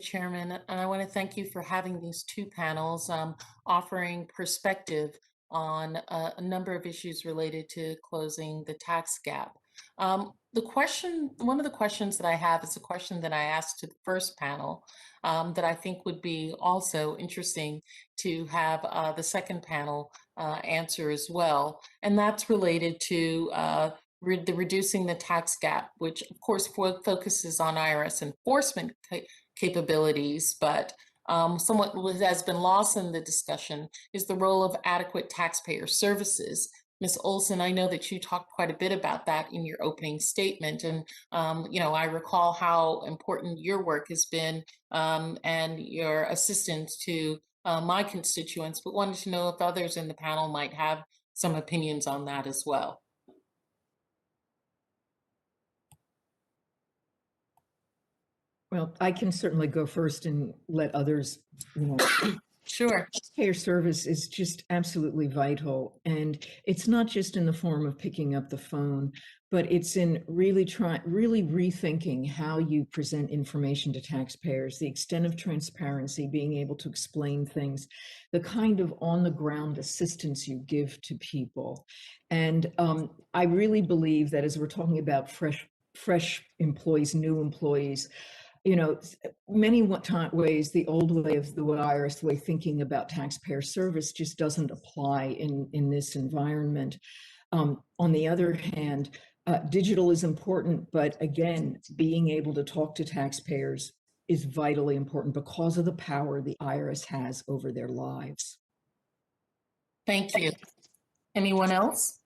Chairman, and I want to thank you for having these two panels offering perspective on a number of issues related to closing the tax gap. One of the questions that I have is a question that I asked to the first panel that I think would be also interesting to have the second panel answer as well. And that's related to the reducing the tax gap, which of course focuses on IRS enforcement capabilities, but somewhat what has been lost in the discussion is the role of adequate taxpayer services. Ms. Olson, I know that you talked quite a bit about that in your opening statement, and I recall how important your work has been and your assistance to my constituents, but wanted to know if others in the panel might have some opinions on that as well. Well, I can certainly go first and let others, Sure. Taxpayer service is just absolutely vital. And it's not just in the form of picking up the phone, but it's in really rethinking how you present information to taxpayers, the extent of transparency, being able to explain things, the kind of on-the-ground assistance you give to people. And I really believe that as we're talking about fresh employees, new employees, many ways, the old way of the IRS way thinking about taxpayer service just doesn't apply in this environment. On the other hand, digital is important, but again, being able to talk to taxpayers is vitally important because of the power the IRS has over their lives. Thank you. Anyone else?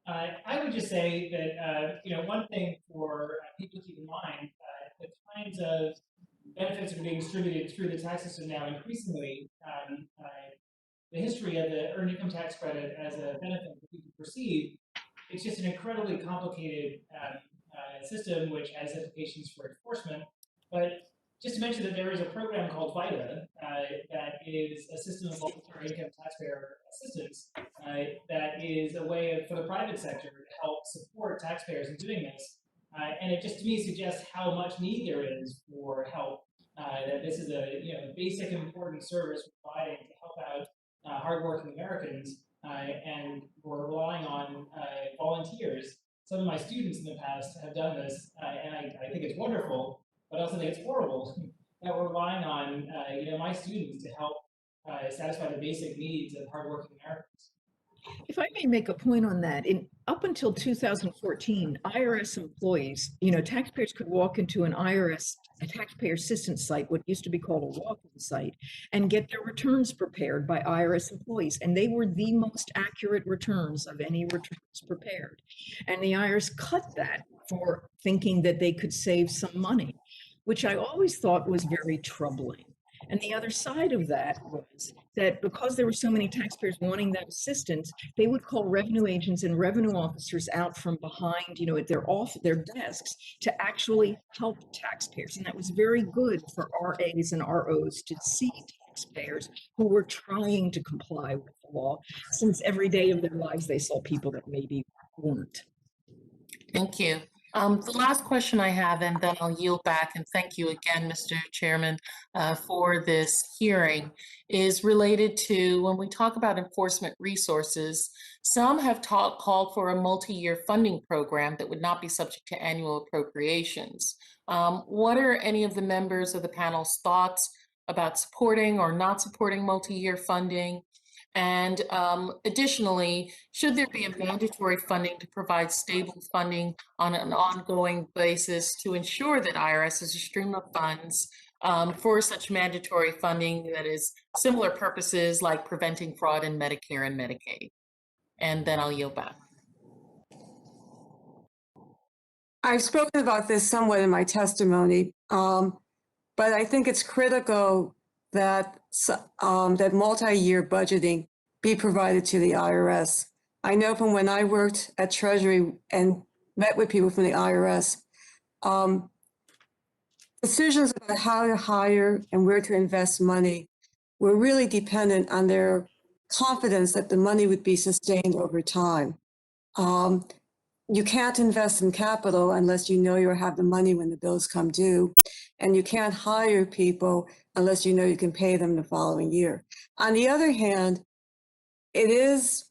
I would just say that, one thing for people to keep in mind, the kinds of benefits that are being distributed through the tax system now increasingly, the history of the earned income tax credit as a benefit that people perceive, it's just an incredibly complicated system which has implications for enforcement. But just to mention that there is a program called VITA that is a system of voluntary income taxpayer assistance that is a way for the private sector to help support taxpayers in doing this. And it just to me suggests how much need there is for help. That this is a basic and important service providing to help out hardworking Americans, and we're relying on volunteers. Some of my students in the past have done this, and I think it's wonderful, but I also think it's horrible that we're relying on my students to help satisfy the basic needs of hardworking Americans. If I may make a point on that, up until 2014, IRS employees, taxpayers could walk into a taxpayer assistance site, what used to be called a walk-in site, and get their returns prepared by IRS employees. And they were the most accurate returns of any returns prepared. And the IRS cut that for thinking that they could save some money, which I always thought was very troubling. And the other side of that was that because there were so many taxpayers wanting that assistance, they would call revenue agents and revenue officers out from behind, at their desks to actually help taxpayers. And that was very good for RAs and ROs to see taxpayers who were trying to comply with the law, since every day of their lives they saw people that maybe weren't. Thank you. The last question I have, and then I'll yield back, and thank you again, Mr. Chairman, for this hearing, is related to when we talk about enforcement resources, some have called for a multi-year funding program that would not be subject to annual appropriations. What are any of the members of the panel's thoughts about supporting or not supporting multi-year funding? And additionally, should there be a mandatory funding to provide stable funding on an ongoing basis to ensure that IRS has a stream of funds for such mandatory funding that is similar purposes like preventing fraud in Medicare and Medicaid? And then I'll yield back. I've spoken about this somewhat in my testimony, but I think it's critical that that multi-year budgeting be provided to the IRS. I know from when I worked at Treasury and met with people from the IRS, decisions about how to hire and where to invest money were really dependent on their confidence that the money would be sustained over time. you can't invest in capital unless you know you have the money when the bills come due. And you can't hire people unless you know you can pay them the following year. On the other hand, it is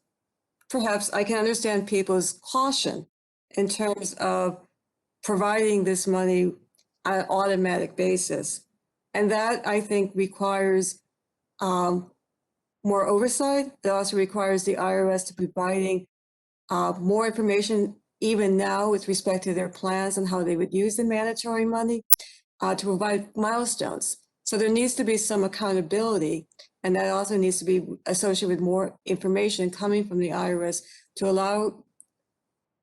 perhaps I can understand people's caution in terms of providing this money on an automatic basis. And that I think requires more oversight. It also requires the IRS to be providing more information even now with respect to their plans and how they would use the mandatory money to provide milestones. So there needs to be some accountability, and that also needs to be associated with more information coming from the IRS to allow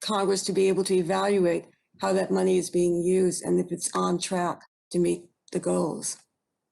Congress to be able to evaluate how that money is being used and if it's on track to meet the goals.